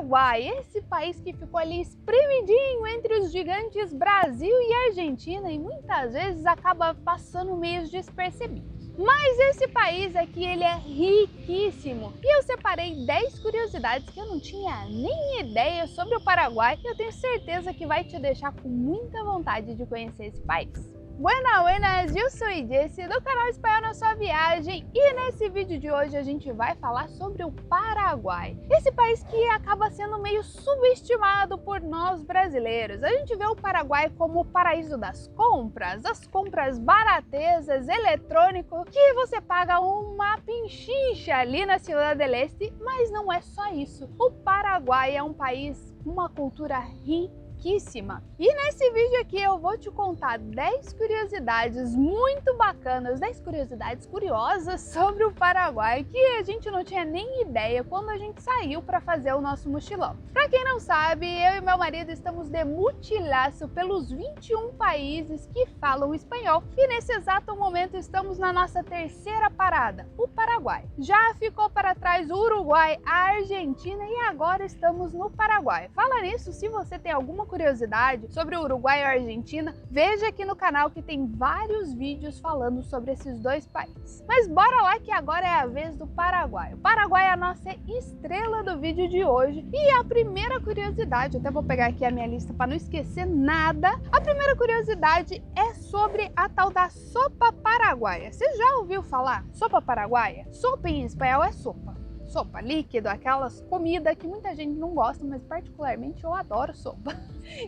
Paraguai, esse país que ficou ali espremidinho entre os gigantes Brasil e Argentina e muitas vezes acaba passando meio despercebido. Mas esse país aqui, ele é riquíssimo e eu separei 10 curiosidades que eu não tinha nem ideia sobre o Paraguai e eu tenho certeza que vai te deixar com muita vontade de conhecer esse país. Buenas, eu sou Jessie do canal Espanhol na Sua Viagem e nesse vídeo de hoje a gente vai falar sobre o Paraguai. Esse país que acaba sendo meio subestimado por nós brasileiros. A gente vê o Paraguai como o paraíso das compras, as compras baratezas, eletrônico, que você paga uma pinchincha ali na Ciudad del Este, mas não é só isso. O Paraguai é um país com uma cultura riquíssima. E nesse vídeo aqui eu vou te contar 10 curiosidades muito bacanas, 10 curiosidades curiosas sobre o Paraguai que a gente não tinha nem ideia quando a gente saiu para fazer o nosso mochilão. Para quem não sabe, eu e meu marido estamos de mochilaço pelos 21 países que falam espanhol e nesse exato momento estamos na nossa terceira parada, o Paraguai. Já ficou para trás o Uruguai, a Argentina e agora estamos no Paraguai. Fala nisso, se você tem alguma curiosidade sobre o Uruguai e a Argentina, veja aqui no canal que tem vários vídeos falando sobre esses dois países. Mas bora lá que agora é a vez do Paraguai. O Paraguai é a nossa estrela do vídeo de hoje e a primeira curiosidade, eu até vou pegar aqui a minha lista para não esquecer nada. A primeira curiosidade é sobre a tal da sopa paraguaia. Você já ouviu falar? Sopa paraguaia? Sopa em espanhol é sopa. Sopa líquido, aquelas comidas que muita gente não gosta, mas particularmente eu adoro sopa.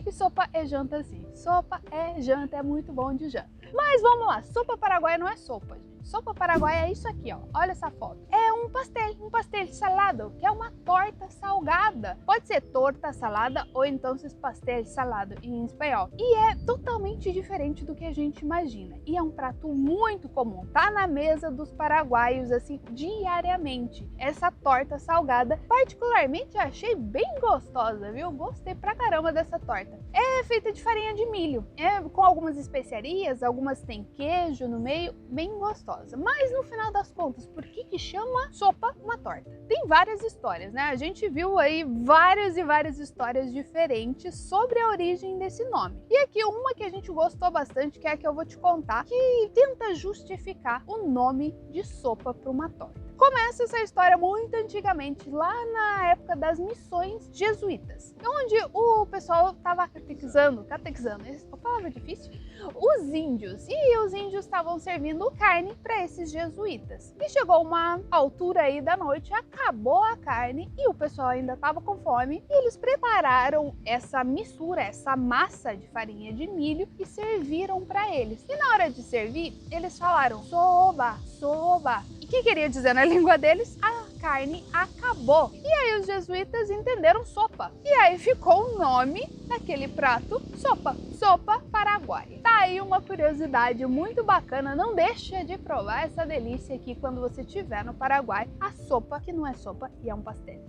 E sopa é janta sim. Sopa é janta, é muito bom de janta. Mas vamos lá, sopa paraguaia não é sopa, gente. Sopa paraguaia é isso aqui, ó. Olha essa foto. É um pastel salado, que é uma torta salgada. Pode ser torta salada ou então pastel salado em espanhol. E é totalmente diferente do que a gente imagina. E é um prato muito comum. Tá na mesa dos paraguaios assim diariamente. Essa torta salgada, particularmente eu achei bem gostosa, viu? Gostei pra caramba dessa torta. É feita de farinha de milho, com algumas especiarias, algumas tem queijo no meio, bem gostosa. Mas no final das contas, por que chama sopa uma torta? Tem várias histórias, né? A gente viu aí várias histórias diferentes sobre a origem desse nome. E aqui uma que a gente gostou bastante, que é a que eu vou te contar, que tenta justificar o nome de sopa para uma torta. Começa essa história muito antigamente, lá na época das missões jesuítas, onde o pessoal estava catequizando, a palavra é difícil, os índios, e os índios estavam servindo carne para esses jesuítas. E chegou uma altura aí da noite, acabou a carne e o pessoal ainda estava com fome, e eles prepararam essa mistura, essa massa de farinha de milho e serviram para eles. E na hora de servir, eles falaram soba, soba. O que queria dizer na língua deles? A carne acabou. E aí os jesuítas entenderam sopa. E aí ficou o nome daquele prato sopa. Sopa paraguaia. Tá aí uma curiosidade muito bacana. Não deixa de provar essa delícia aqui quando você estiver no Paraguai. A sopa, que não é sopa e é um pastel.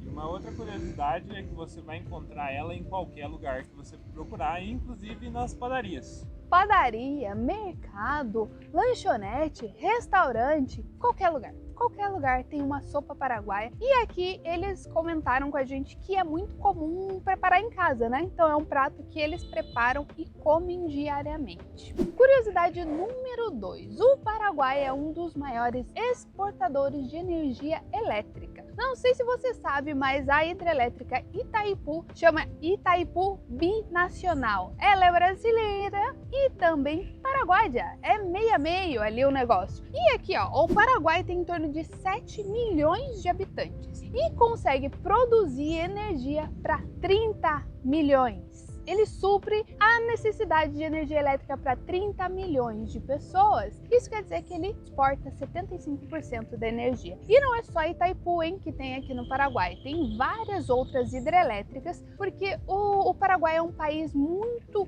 E uma outra curiosidade é que você vai encontrar ela em qualquer lugar que você procurar, inclusive nas padarias. Padaria, mercado, lanchonete, restaurante, qualquer lugar tem uma sopa paraguaia. E aqui eles comentaram com a gente que é muito comum preparar em casa, né? Então é um prato que eles preparam e comem diariamente. Curiosidade número 2. O Paraguai é um dos maiores exportadores de energia elétrica. Não sei se você sabe, mas a hidrelétrica Itaipu chama Itaipu Binacional. Ela é brasileira e também paraguaia. É meio a meio ali o negócio. E aqui, ó, o Paraguai tem em torno de 7 milhões de habitantes e consegue produzir energia para 30 milhões. Ele supre a necessidade de energia elétrica para 30 milhões de pessoas. Isso quer dizer que ele exporta 75% da energia. E não é só Itaipu, hein, que tem aqui no Paraguai. Tem várias outras hidrelétricas, porque o Paraguai é um país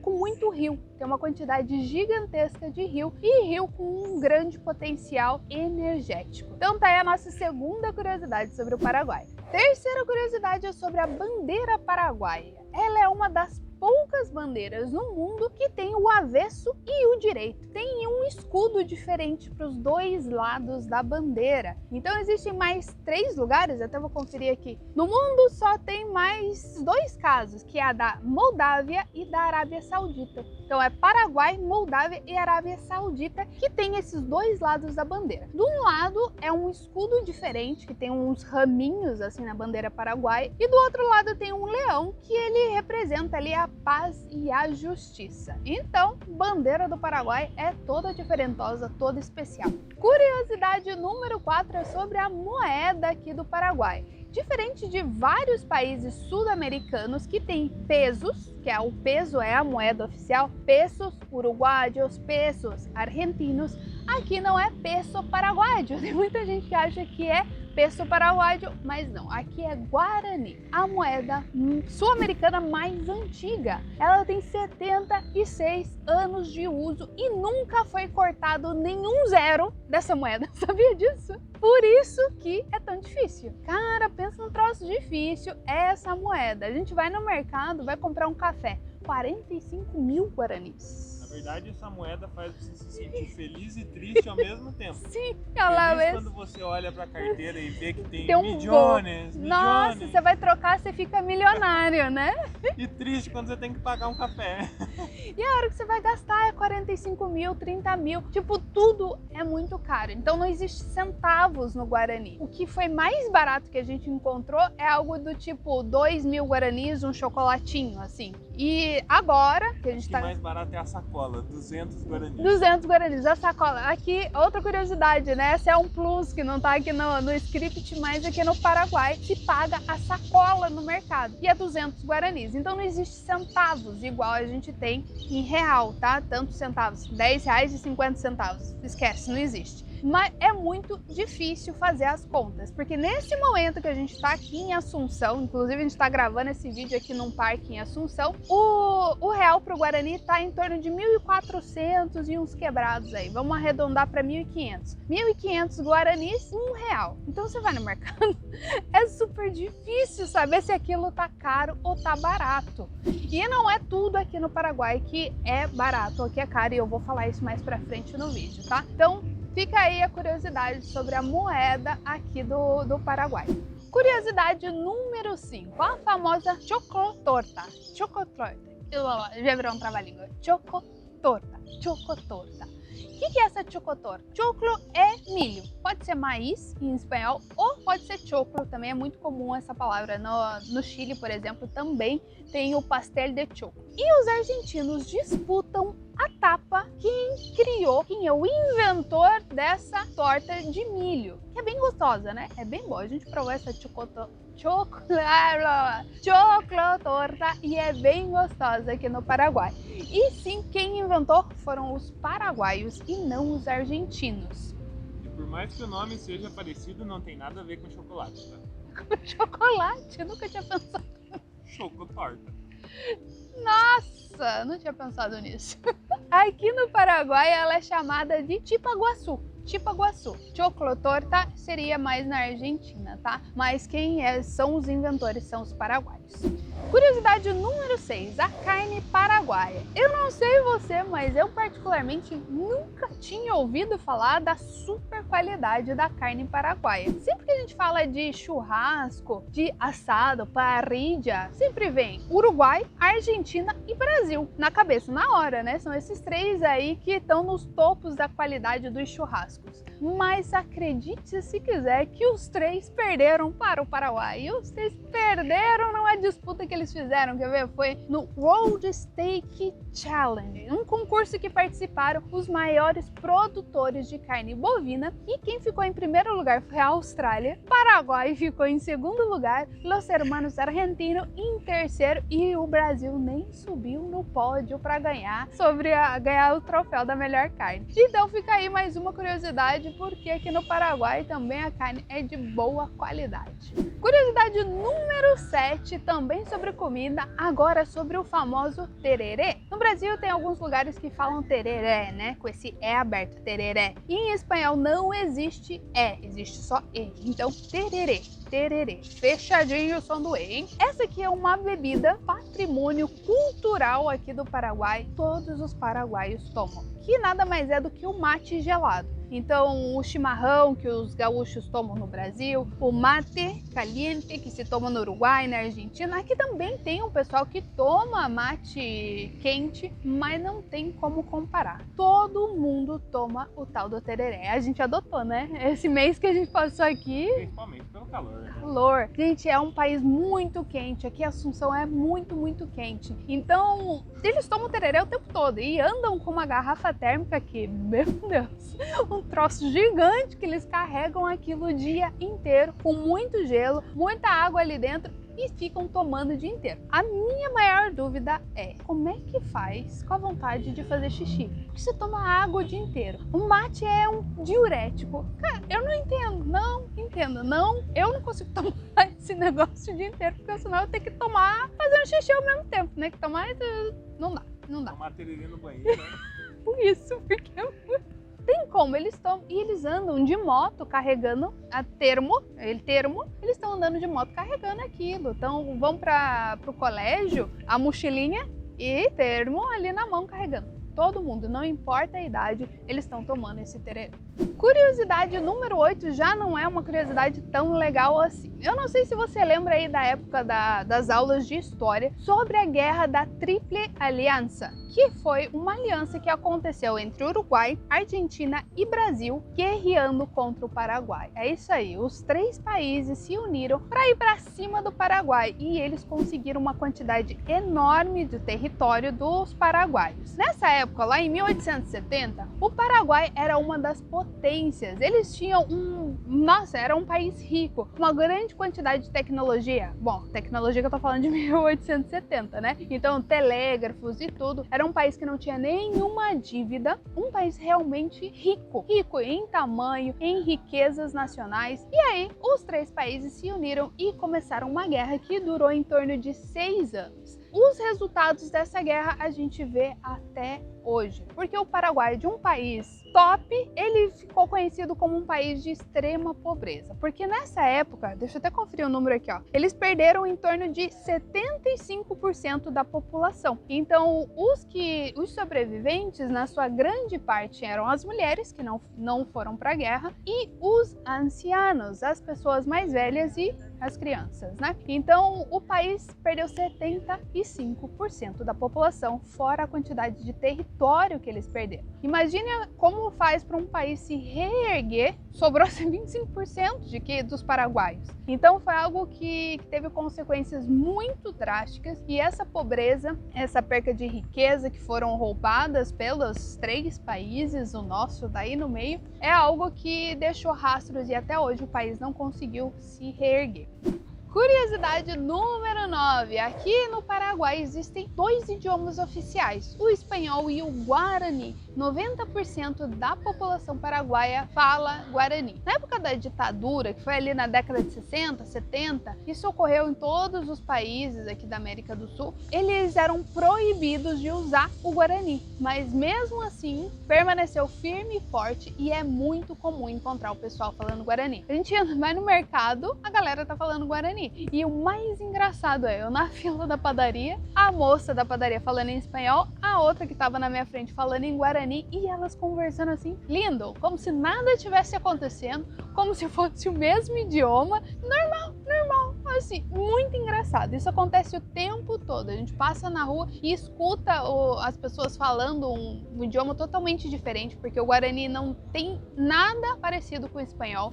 com muito rio. Tem uma quantidade gigantesca de rio e rio com um grande potencial energético. Então tá aí a nossa segunda curiosidade sobre o Paraguai. Terceira curiosidade é sobre a bandeira paraguaia. Ela é uma das poucas bandeiras no mundo que tem o avesso e o direito. Tem um escudo diferente para os dois lados da bandeira. Então existem mais 3 lugares, até vou conferir aqui. No mundo só tem mais 2 casos, que é a da Moldávia e da Arábia Saudita. Então é Paraguai, Moldávia e Arábia Saudita que tem esses 2 lados da bandeira. De um lado é um escudo diferente, que tem uns raminhos assim na bandeira paraguaia, e do outro lado tem um leão, que ele representa ali a paz e a justiça. Então, bandeira do Paraguai é toda diferentosa, toda especial. Curiosidade número 4 é sobre a moeda aqui do Paraguai. Diferente de vários países sul-americanos que têm pesos, que é o peso é a moeda oficial, pesos uruguaios, pesos argentinos, aqui não é peso paraguaio. Tem muita gente que acha que é peso paraguaio, mas não, aqui é Guarani, a moeda sul-americana mais antiga. Ela tem 76 anos de uso e nunca foi cortado nenhum zero dessa moeda, sabia disso? Por isso que é tão difícil. Cara, pensa num troço difícil, é essa moeda. A gente vai no mercado, vai comprar um café, 45 mil guaranis. Na verdade, essa moeda faz você se sentir feliz e triste ao mesmo tempo. Sim, ela feliz é. quando você olha pra carteira e vê que tem um milhões. Nossa, você vai trocar, você fica milionário, né? E triste quando você tem que pagar um café. E a hora que você vai gastar é 45 mil, 30 mil. Tipo, tudo é muito caro. Então não existe centavos no Guarani. O que foi mais barato que a gente encontrou é algo do tipo 2 mil guaranis, um chocolatinho, assim. E agora que a gente tá... O mais barato é a sacola, 200 guaranis. 200 guaranis, a sacola. Aqui, outra curiosidade, né? Essa é um plus que não tá aqui no script, mas aqui no Paraguai se paga a sacola no mercado. E é 200 guaranis. Então não existe centavos igual a gente tem em real, tá? Tantos centavos, 10 reais e 50 centavos. Esquece, não existe. Mas é muito difícil fazer as contas, porque nesse momento que a gente está aqui em Assunção, inclusive a gente está gravando esse vídeo aqui num parque em Assunção, o real para o Guarani está em torno de 1.400 e uns quebrados aí, vamos arredondar para 1.500. 1.500 guaranis, R$1. Então você vai no mercado, é super difícil saber se aquilo tá caro ou tá barato. E não é tudo aqui no Paraguai que é barato ou que é caro, e eu vou falar isso mais pra frente no vídeo, tá? Então, fica aí a curiosidade sobre a moeda aqui do Paraguai. Curiosidade número 5, a famosa chocotorta. Chocotorta. Já virou um trava-língua. Chocotorta. Chocotorta. O que é essa chocotorta? Choclo é milho. Pode ser maíz em espanhol ou pode ser choclo. Também é muito comum essa palavra. No Chile, por exemplo, também tem o pastel de choclo. E os argentinos disputam a tapa quem é o inventor dessa torta de milho, que é bem gostosa, né? É bem boa. A gente provou essa choclotorta e é bem gostosa aqui no Paraguai. E sim, quem inventou foram os paraguaios e não os argentinos. E por mais que o nome seja parecido, não tem nada a ver com chocolate, tá? Chocolate? Eu nunca tinha pensado. Chocotorta. Nossa, não tinha pensado nisso. Aqui no Paraguai ela é chamada de tipaguaçu. Tipaguaçu. Choclotorta seria mais na Argentina, tá? Mas quem são os inventores são os paraguaios. Curiosidade número 6, a carne paraguaia. Eu não sei você, mas eu particularmente nunca tinha ouvido falar da super qualidade da carne paraguaia. Sempre que a gente fala de churrasco, de assado, parrilla, sempre vem Uruguai, Argentina e Brasil na cabeça, na hora, né? São esses 3 aí que estão nos topos da qualidade dos churrascos. Mas acredite se quiser que os 3 perderam para o Paraguai. E os 3 perderam numa disputa que eles fizeram, quer ver? Foi no World Steak Challenge, um concurso que participaram os maiores produtores de carne bovina, e quem ficou em primeiro lugar foi a Austrália, Paraguai ficou em segundo lugar, Los Hermanos Argentino em terceiro, e o Brasil nem subiu no pódio para ganhar o troféu da melhor carne. Então fica aí mais uma curiosidade, porque aqui no Paraguai também a carne é de boa qualidade. Curiosidade número Número 7, também sobre comida, agora sobre o famoso tereré. No Brasil tem alguns lugares que falam tereré, né? Com esse E aberto, tereré. E em espanhol não existe E, existe só E. Então, tereré, tereré. Fechadinho o som do E, hein? Essa aqui é uma bebida patrimônio cultural aqui do Paraguai. Todos os paraguaios tomam. Que nada mais é do que o mate gelado. Então, o chimarrão que os gaúchos tomam no Brasil, o mate caliente que se toma no Uruguai, na Argentina. Aqui também tem um pessoal que toma mate quente, mas não tem como comparar. Todo mundo toma o tal do tereré. A gente adotou, né? Esse mês que a gente passou aqui. Principalmente pelo calor. Calor. Gente, é um país muito quente. Aqui Assunção é muito, muito quente. Então, eles tomam tereré o tempo todo e andam com uma garrafa térmica que, meu Deus, um troço gigante que eles carregam aquilo o dia inteiro, com muito gelo, muita água ali dentro e ficam tomando o dia inteiro. A minha maior dúvida é, como é que faz com a vontade de fazer xixi? Porque você toma água o dia inteiro. O mate é um diurético. Cara, eu não entendo, eu não consigo tomar esse negócio o dia inteiro, porque senão eu tenho que tomar fazendo xixi ao mesmo tempo, né? Que tomar, não dá. Tomar tererê no banheiro, né? Por isso, porque tem como, eles andam de moto carregando eles estão andando de moto carregando aquilo. Então vão para o colégio, a mochilinha e termo ali na mão carregando. Todo mundo, não importa a idade, eles estão tomando esse tereré. Curiosidade número 8 já não é uma curiosidade tão legal assim. Eu não sei se você lembra aí da época das aulas de história sobre a Guerra da Tríplice Aliança, que foi uma aliança que aconteceu entre Uruguai, Argentina e Brasil, guerreando contra o Paraguai. É isso aí, os três países se uniram para ir para cima do Paraguai e eles conseguiram uma quantidade enorme de território dos paraguaios. Nessa época, lá em 1870, o Paraguai era uma das potências. Eles tinham era um país rico, uma grande quantidade de tecnologia. Bom, tecnologia que eu tô falando de 1870, né? Então, telégrafos e tudo. Era um país que não tinha nenhuma dívida, um país realmente rico em tamanho, em riquezas nacionais. E aí, os três países se uniram e começaram uma guerra que durou em torno de 6 anos. Os resultados dessa guerra a gente vê até hoje, porque o Paraguai, de um país top, ele ficou conhecido como um país de extrema pobreza, porque nessa época, deixa eu até conferir o número aqui, ó, eles perderam em torno de 75% da população. Então, os sobreviventes, na sua grande parte, eram as mulheres que não foram para a guerra e os ancianos, as pessoas mais velhas e as crianças, né? Então, o país perdeu 75% da população, fora a quantidade de território que eles perderam. Imagine como faz para um país se reerguer, sobrou 25% dos paraguaios. Então, foi algo que teve consequências muito drásticas e essa pobreza, essa perca de riqueza que foram roubadas pelos três países, o nosso daí no meio, é algo que deixou rastros e até hoje o país não conseguiu se reerguer. Curiosidade número 9. Aqui no Paraguai existem 2 idiomas oficiais, o espanhol e o guarani. 90% da população paraguaia fala guarani. Na época da ditadura, que foi ali na década de 60, 70, isso ocorreu em todos os países aqui da América do Sul, eles eram proibidos de usar o guarani, mas mesmo assim permaneceu firme e forte e é muito comum encontrar o pessoal falando guarani. A gente vai no mercado, a galera tá falando guarani. E o mais engraçado é, eu na fila da padaria, a moça da padaria falando em espanhol, a outra que tava na minha frente falando em guarani e elas conversando assim, lindo, como se nada tivesse acontecendo, como se fosse o mesmo idioma, normal, assim, muito engraçado. Isso acontece o tempo todo, a gente passa na rua e escuta as pessoas falando um idioma totalmente diferente, porque o guarani não tem nada parecido com o espanhol.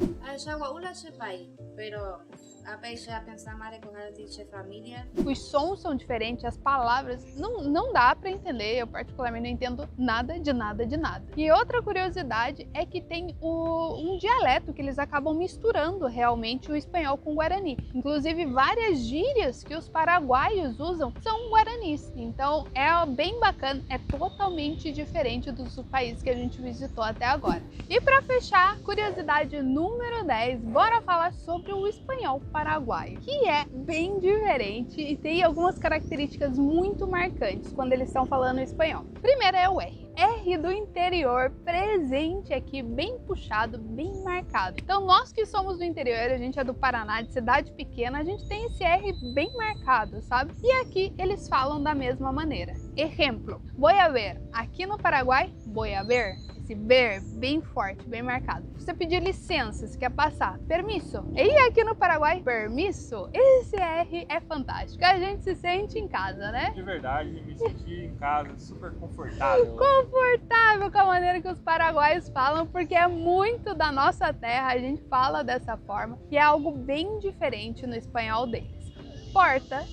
Os sons são diferentes, as palavras não dá para entender, eu particularmente não entendo nada de nada. E outra curiosidade é que tem um dialeto que eles acabam misturando realmente o espanhol com o guarani. Inclusive várias gírias que os paraguaios usam são guaranis, então é bem bacana, é totalmente diferente dos países que a gente visitou até agora. E para fechar, curiosidade número 10, bora falar sobre o espanhol. paraguaio, que é bem diferente e tem algumas características muito marcantes quando eles estão falando espanhol. Primeiro é o R. R do interior, presente aqui, bem puxado, bem marcado. Então nós que somos do interior, a gente é do Paraná, de cidade pequena, a gente tem esse R bem marcado, sabe? E aqui eles falam da mesma maneira. Exemplo, voy a ver. Aqui no Paraguai, voy a ver. Esse ver bem forte, bem marcado. Você pedir licença, se quer passar, permisso. E aqui no Paraguai, permisso. Esse R é fantástico. A gente se sente em casa, né? De verdade, me senti em casa, super confortável. Confortável com a maneira que os paraguaios falam, porque é muito da nossa terra, a gente fala dessa forma, e é algo bem diferente no espanhol deles. Porta.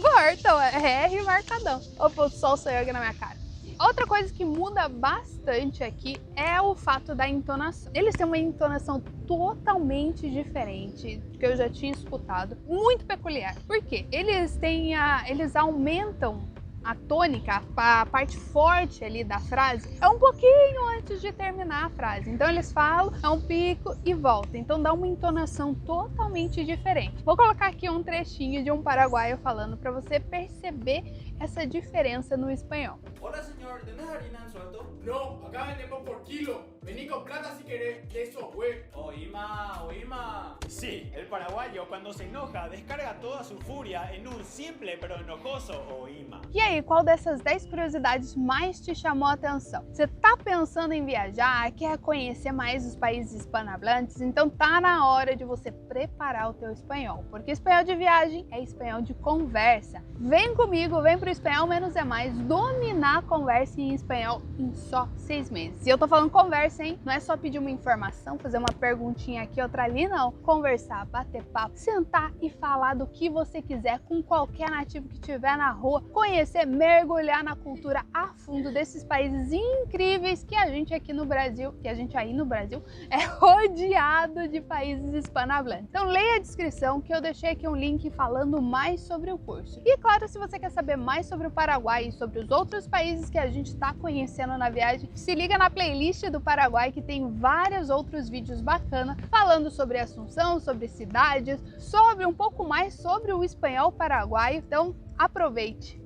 Porta, é R marcadão. Opa, o sol saiu aqui na minha cara. Outra coisa que muda bastante aqui é o fato da entonação. Eles têm uma entonação totalmente diferente que eu já tinha escutado, muito peculiar. Por quê? Eles aumentam a tônica, a parte forte ali da frase, é um pouquinho antes de terminar a frase. Então eles falam, é um pico e volta. Então dá uma entonação totalmente diferente. Vou colocar aqui um trechinho de um paraguaio falando para você perceber essa diferença no espanhol. Hola señor, ¿tenés harina en suelto? No, acá vendemos por kilo. Vení con plata si querés, queso, güey. Oíma, oíma. Sí, el paraguayo cuando se enoja descarga toda su furia en un simple pero enojoso oíma. E aí, qual dessas 10 curiosidades mais te chamou a atenção? Você tá pensando em viajar, quer conhecer mais os países hispanohablantes? Então tá na hora de você preparar o teu espanhol, porque espanhol de viagem é espanhol de conversa. Vem comigo, vem pro Espanhol Menos é Mais, dominar a conversa em espanhol em só 6 meses. E eu tô falando conversa, hein? Não é só pedir uma informação, fazer uma perguntinha aqui, outra ali, não. Conversar, bater papo, sentar e falar do que você quiser com qualquer nativo que estiver na rua, conhecer, mergulhar na cultura a fundo desses países incríveis que a gente aqui no Brasil, que a gente aí no Brasil, é rodeado de países hispanohablantes. Então leia a descrição que eu deixei aqui um link falando mais sobre o curso. E claro, se você quer saber mais sobre o Paraguai e sobre os outros países que a gente está conhecendo na viagem, se liga na playlist do Paraguai que tem vários outros vídeos bacanas falando sobre Assunção, sobre cidades, sobre um pouco mais sobre o espanhol paraguaio. Então aproveite!